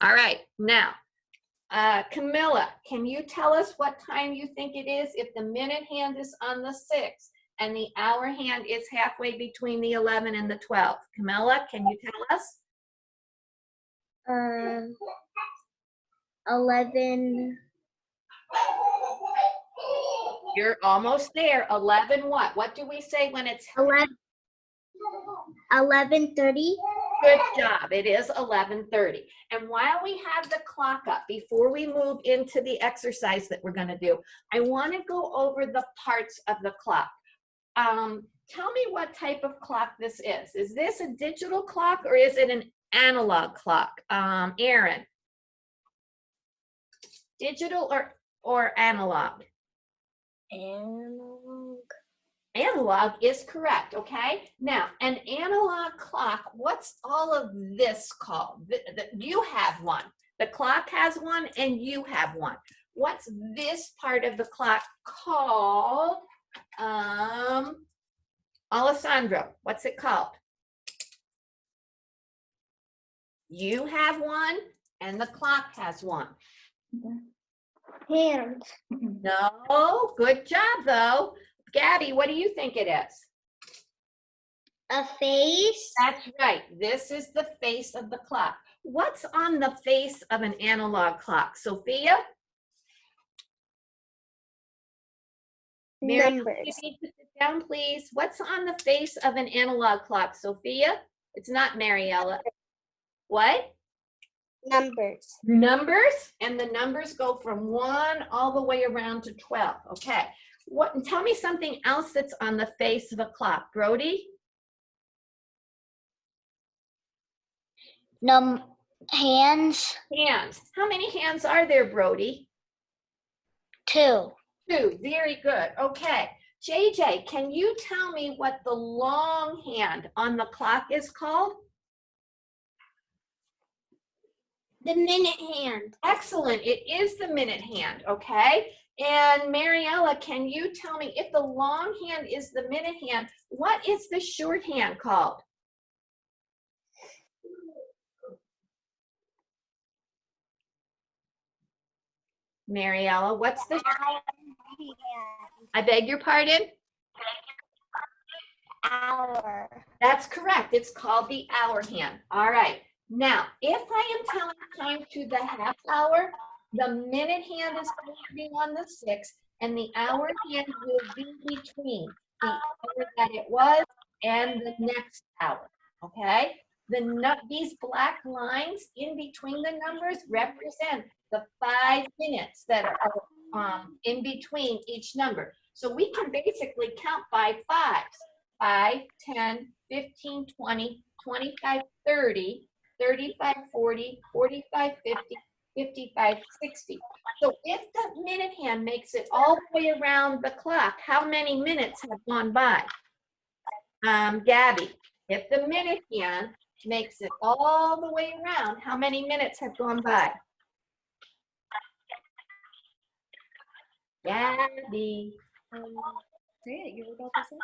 All right, now, Camilla, can you tell us what time you think it is if the minute hand is on the 6 and the hour hand is halfway between the 11 and the 12? Camilla, can you tell us? 11. You're almost there. 11 what? What do we say when it's 11:30. Good job. It is 11:30. And while we have the clock up, before we move into the exercise that we're going to do, I want to go over the parts of the clock. Tell me what type of clock this is. Is this a digital clock or is it an analog clock? Aaron, digital or analog? Analog. Analog is correct, okay? Now, an analog clock, what's all of this called? You have one. The clock has one and you have one. What's this part of the clock called? Alessandro, what's it called? You have one and the clock has one. Hands. No, good job though. Gabby, what do you think it is? A face. That's right. This is the face of the clock. What's on the face of an analog clock? Sophia? Mary, Numbers. you need to sit down, please. What's on the face of an analog clock? Sophia? It's not Mariella. What? Numbers. Numbers, and the numbers go from 1 all the way around to 12. Okay. Tell me something else that's on the face of a clock. Brody? Hands. Hands. How many hands are there, Brody? 2. 2. Very good. Okay. JJ, can you tell me what the long hand on the clock is called? The minute hand. Excellent. It is the minute hand, okay? And Mariella, can you tell me if the long hand is the minute hand, what is the short hand called? Mariella, what's the I beg your pardon? Hour. That's correct. It's called the hour hand. All right. Now, if I am telling time to the half hour, the minute hand is going to be on the 6, and the hour hand will be between the hour that it was and the next hour. Okay? These black lines in between the numbers represent the 5 minutes that are in between each number. So we can basically count by 5s. 5, 10, 15, 20, 25, 30, 35, 40, 45, 50, 55, 60. So if the minute hand makes it all the way around the clock, how many minutes have gone by? Gabby, if the minute hand makes it all the way around, how many minutes have gone by? Gabby. Say it, you were about to say it.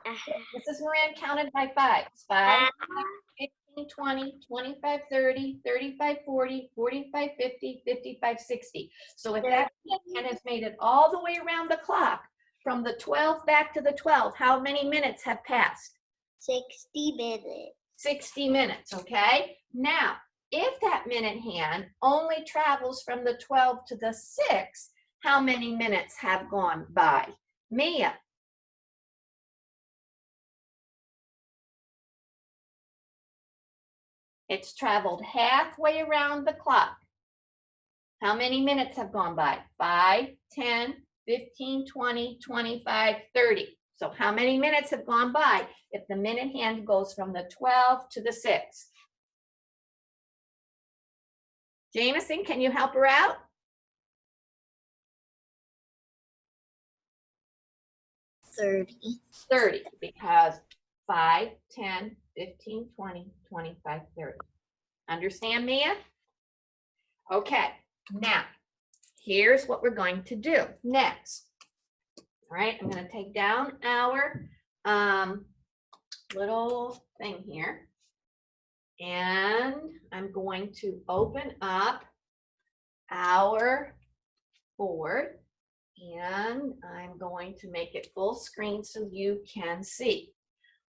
Mrs. Moran counted by 5. 5, 15, 20, 25, 30, 35, 40, 45, 50, 55, 60. So if that hand has made it all the way around the clock, from the 12 back to the 12, how many minutes have passed? 60 minutes. 60 minutes, okay? Now, if that minute hand only travels from the 12 to the 6, how many minutes have gone by? Mia? It's traveled halfway around the clock. How many minutes have gone by? 5, 10, 15, 20, 25, 30. So how many minutes have gone by if the minute hand goes from the 12 to the 6? Jameson, can you help her out? 30. 30, because 5, 10, 15, 20, 25, 30. Understand, Mia? Okay, now, here's what we're going to do next. All right, I'm going to take down our little thing here. And I'm going to open up our board and I'm going to make it full screen so you can see.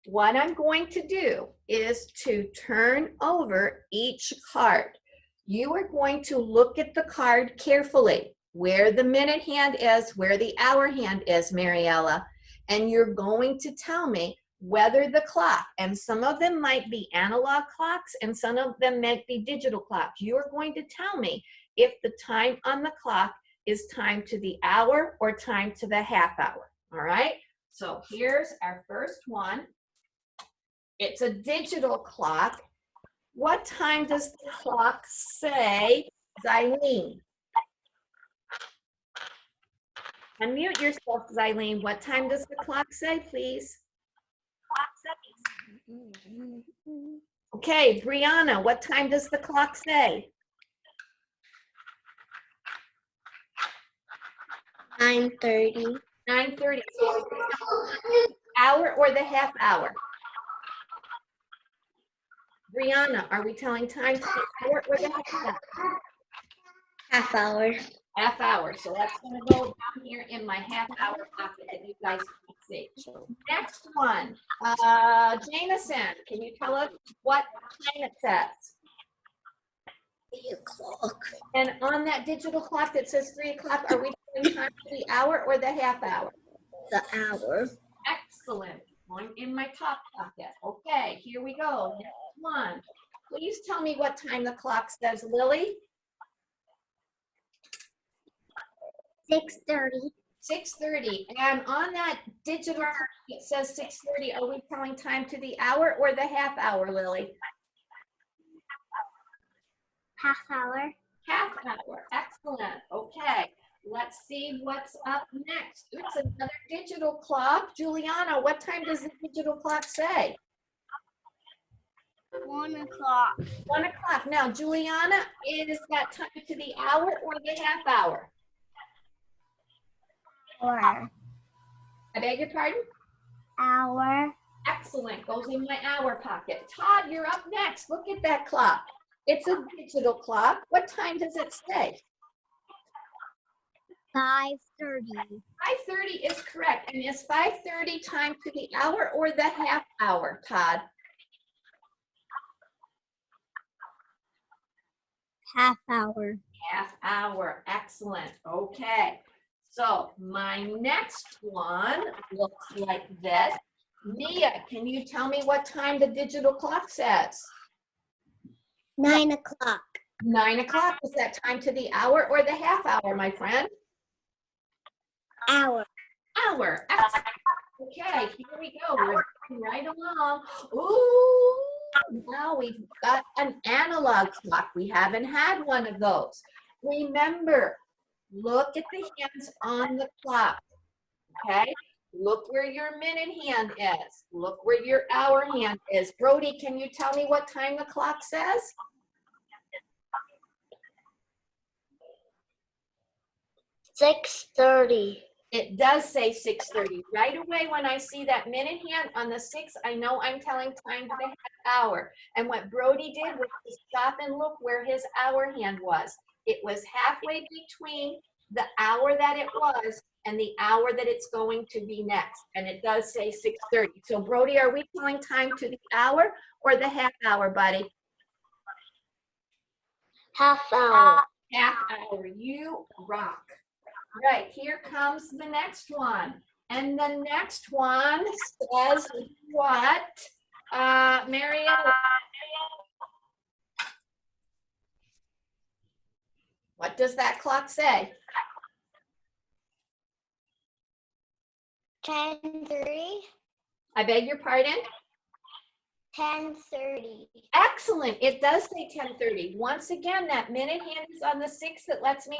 What I'm going to do is to turn over each card. You are going to look at the card carefully, where the minute hand is, where the hour hand is, Mariella, and you're going to tell me whether the clock, and some of them might be analog clocks and some of them might be digital clocks. You're going to tell me if the time on the clock is time to the hour or time to the half hour, all right? So here's our first one. It's a digital clock. What time does the clock say, Zylene? Unmute yourself, Zylene. What time does the clock say, please? Okay, Brianna, what time does the clock say? 9:30. 9:30. Hour or the half hour? Brianna, are we telling time to the hour or the half hour? Half hour. Half hour. So that's going to go down here in my half hour pocket that you guys can see. Next one, Jameson, can you tell us what time it says? 3 o'clock. And on that digital clock that says 3 o'clock, are we telling time to the hour or the half hour? The hour. Excellent. Going in my top pocket. Okay, here we go. Next one. Please tell me what time the clock says, Lily. 6:30. 6:30. And on that digital clock, it says 6:30. Are we telling time to the hour or the half hour, Lily? Half hour. Half hour. Excellent. Okay. Let's see what's up next. It's another digital clock. Juliana, what time does the digital clock say? 1 o'clock. 1 o'clock. Now, Juliana, is that time to the hour or the half hour? Hour. I beg your pardon? Hour. Excellent. Goes in my hour pocket. Todd, you're up next. Look at that clock. It's a digital clock. What time does it say? 5:30. 5:30 is correct. And is 5:30 time to the hour or the half hour, Todd? Half hour. Half hour. Excellent. Okay. So my next one looks like this. Mia, can you tell me what time the digital clock says? 9 o'clock. 9 o'clock. Is that time to the hour or the half hour, my friend? Hour. Hour. Excellent. Okay, here we go. We're going right along. Ooh, now we've got an analog clock. We haven't had one of those. Remember, look at the hands on the clock, okay? Look where your minute hand is. Look where your hour hand is. Brody, can you tell me what time the clock says? 6:30. It does say 6:30. Right away when I see that minute hand on the 6, I know I'm telling time to the half hour. And what Brody did was to stop and look where his hour hand was. It was halfway between the hour that it was and the hour that it's going to be next. And it does say 6:30. So Brody, are we telling time to the hour or the half hour, buddy? Half hour. Half hour. You rock. Right, here comes the next one. And the next one says what? Marietta. What does that clock say? 10:30. I beg your pardon? 10:30. Excellent. It does say 10:30. Once again, that minute hand is on the 6 that lets me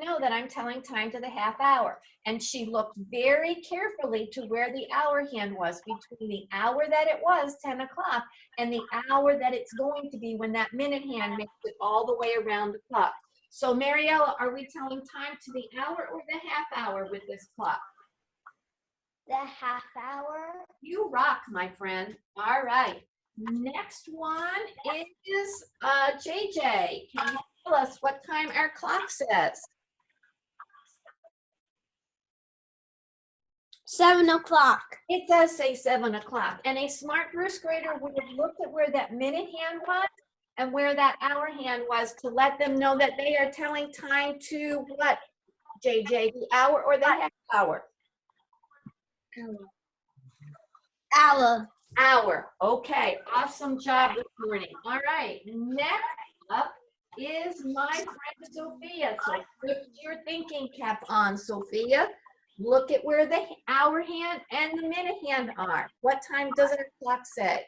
know that I'm telling time to the half hour. And she looked very carefully to where the hour hand was between the hour that it was 10 o'clock and the hour that it's going to be when that minute hand makes it all the way around the clock. So Mariella, are we telling time to the hour or the half hour with this clock? The half hour. You rock, my friend. All right. Next one is JJ. Can you tell us what time our clock says? 7 o'clock. It does say 7 o'clock, and a smart first grader would have looked at where that minute hand was and where that hour hand was to let them know that they are telling time to what, JJ, the hour or the half hour? Hour. Hour. Okay, awesome job this morning. All right, next up is my friend Sophia. So put your thinking cap on, Sophia. Look at where the hour hand and the minute hand are. What time does our clock say?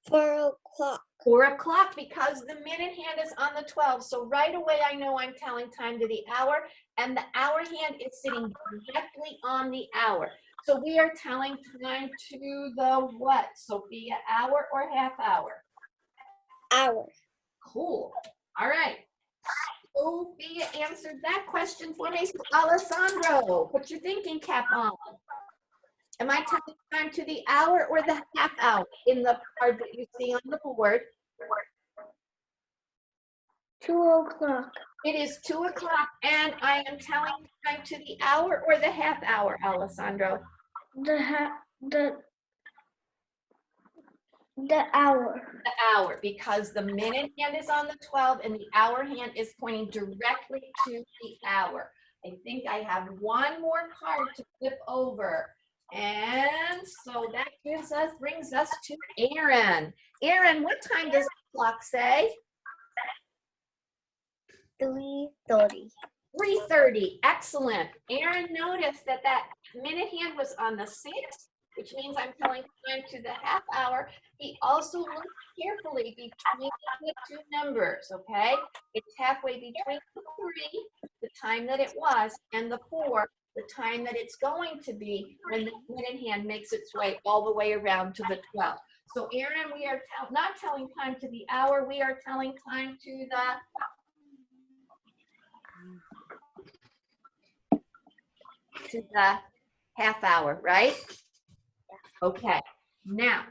4 o'clock. 4 o'clock, because the minute hand is on the 12. So right away, I know I'm telling time to the hour, and the hour hand is sitting directly on the hour. So we are telling time to the what, Sophia? Hour or half hour? Hour. Cool. All right. Sophia answered that question for me. Alessandro, put your thinking cap on. Am I telling time to the hour or the half hour in the card that you see on the board? 2 o'clock. It is 2 o'clock, and I am telling time to the hour or the half hour, Alessandro? The hour. The hour, because the minute hand is on the 12 and the hour hand is pointing directly to the hour. I think I have one more card to flip over. And so that brings us to Aaron. Aaron, what time does the clock say? 3:30. 3:30. Excellent. Aaron noticed that that minute hand was on the 6, which means I'm telling time to the half hour. He also looked carefully between the two numbers, okay? It's halfway between the 3, the time that it was, and the 4, the time that it's going to be when the minute hand makes its way all the way around to the 12. So Aaron, we are not telling time to the hour, we are telling time to the half hour, right? Okay, now,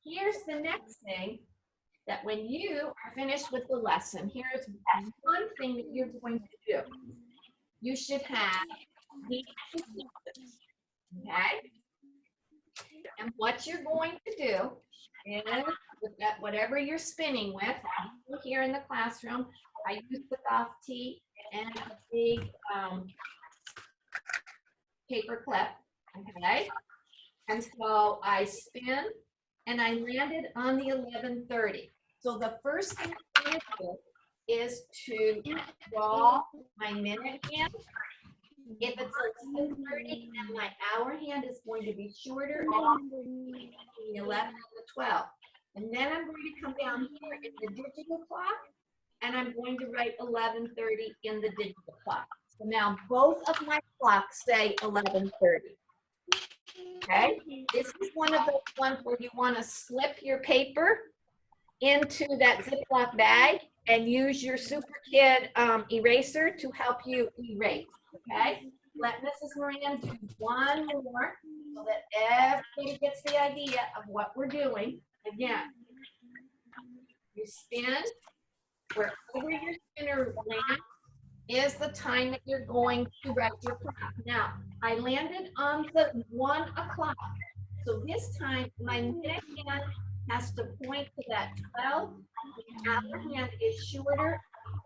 here's the next thing, that when you are finished with the lesson, here's one thing that you're going to do. You should have these pieces, okay? And what you're going to do is, with that, whatever you're spinning with, here in the classroom, I use the golf tee and a big paper clip, okay? And so I spin, and I landed on the 11:30. So the first thing I'm going to do is to draw my minute hand. If it's 11:30, then my hour hand is going to be shorter, and the 11 and the 12. And then I'm going to come down here in the digital clock, and I'm going to write 11:30 in the digital clock. So now both of my clocks say 11:30. Okay, this is one of those ones where you want to slip your paper into that Ziploc bag and use your Super Kid eraser to help you erase, okay? Let Mrs. Moran do one more so that everybody gets the idea of what we're doing. Again, you spin, wherever your spinner lands is the time that you're going to write your clock. Now, I landed on the 1 o'clock. So this time, my minute hand has to point to that 12. The hour hand is shorter,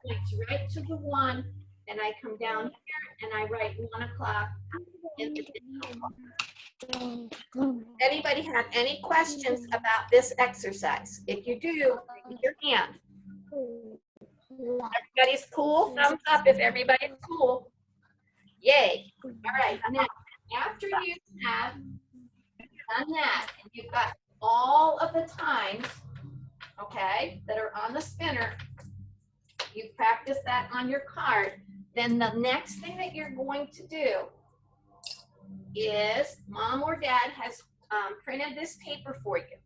points right to the 1, and I come down here and I write 1 o'clock in the digital. Anybody have any questions about this exercise? If you do, raise your hand. Everybody's cool? Thumbs up if everybody's cool. Yay. All right, now after you have done that, and you've got all of the times, okay, that are on the spinner, you've practiced that on your card, then the next thing that you're going to do is mom or dad has printed this paper for you,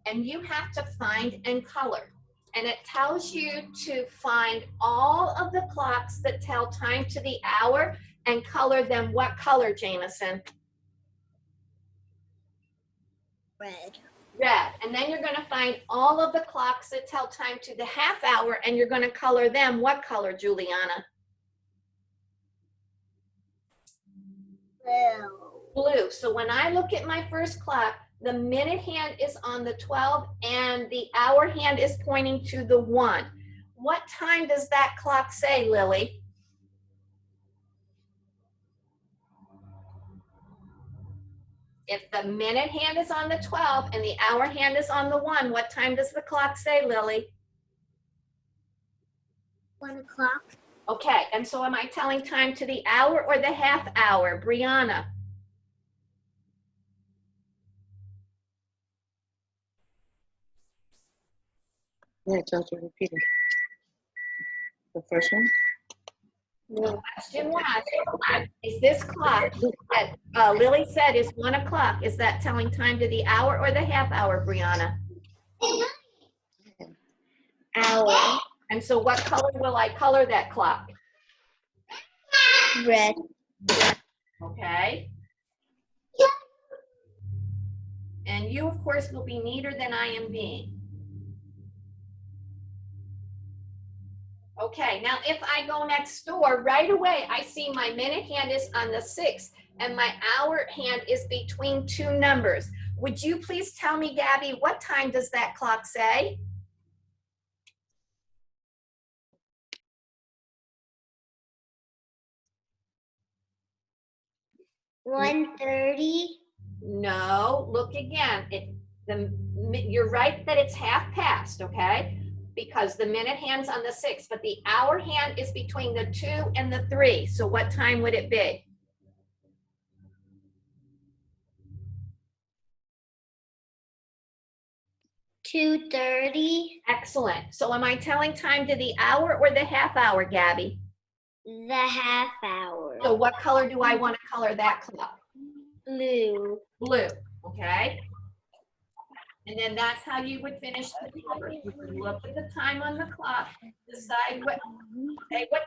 and you have to find and color. And it tells you to find all of the clocks that tell time to the hour and color them. What color, Jameson? Red. Red. And then you're gonna find all of the clocks that tell time to the half hour, and you're gonna color them. What color, Juliana? Blue. Blue. So when I look at my first clock, the minute hand is on the 12 and the hour hand is pointing to the 1. What time does that clock say, Lily? If the minute hand is on the 12 and the hour hand is on the 1, what time does the clock say, Lily? 1 o'clock. Okay, and so am I telling time to the hour or the half hour? Brianna? Yeah, Jojo, repeat it. The first one? The question was, is this clock that Lily said is 1 o'clock, is that telling time to the hour or the half hour, Brianna? Hour. And so what color will I color that clock? Red. Okay. And you, of course, will be neater than I am being. Okay, now if I go next door, right away, I see my minute hand is on the 6 and my hour hand is between 2 numbers. Would you please tell me, Gabby, what time does that clock say? $1:30. No, look again. You're right that it's half past, okay? Because the minute hand's on the 6, but the hour hand is between the 2 and the 3. So what time would it be? $2:30. Excellent. So am I telling time to the hour or the half hour, Gabby? The half hour. So what color do I want to color that clock? Blue. Blue, okay? And then that's how you would finish the color. You would look at the time on the clock, decide what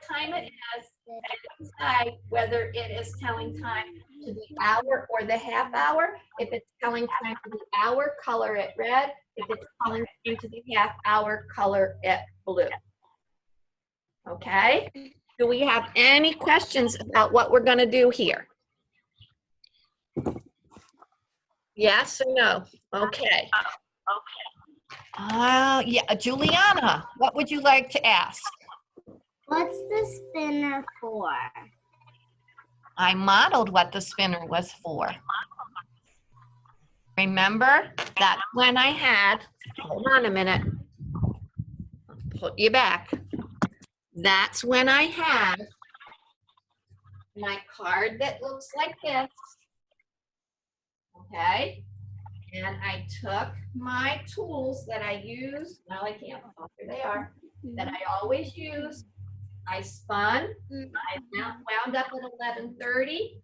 time it is, and decide whether it is telling time to the hour or the half hour. If it's telling time to the hour, color it red. If it's telling time to the half hour, color it blue. Okay? Do we have any questions about what we're going to do here? Yes or no? Okay. Yeah, Juliana, what would you like to ask? What's the spinner for? I modeled what the spinner was for. Remember, that's when I had, hold on a minute, put you back. That's when I had my card that looks like this, okay? And I took my tools that I use, well, I can't, oh, here they are, that I always use. I spun, I wound up at 11:30.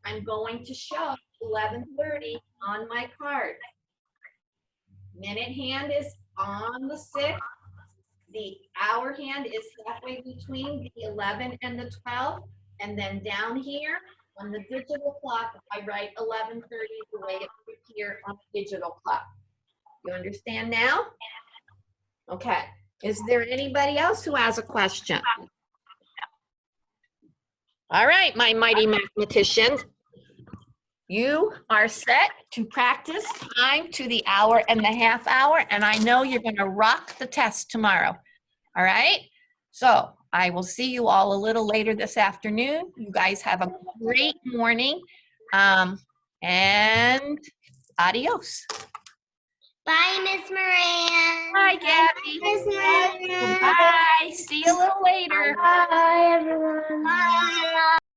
I'm going to show 11:30 on my card. Minute hand is on the 6. The hour hand is halfway between the 11 and the 12. And then down here on the digital clock, I write 11:30 the way it would appear on the digital clock. You understand now? Okay. Is there anybody else who has a question? All right, my mighty mathematicians. You are set to practice time to the hour and the half hour, and I know you're going to rock the test tomorrow. All right? So I will see you all a little later this afternoon. You guys have a great morning, and adios. Bye, Miss Moran. Bye, Gabby. Miss Moran. Bye. See you a little later. Bye, everyone. Bye.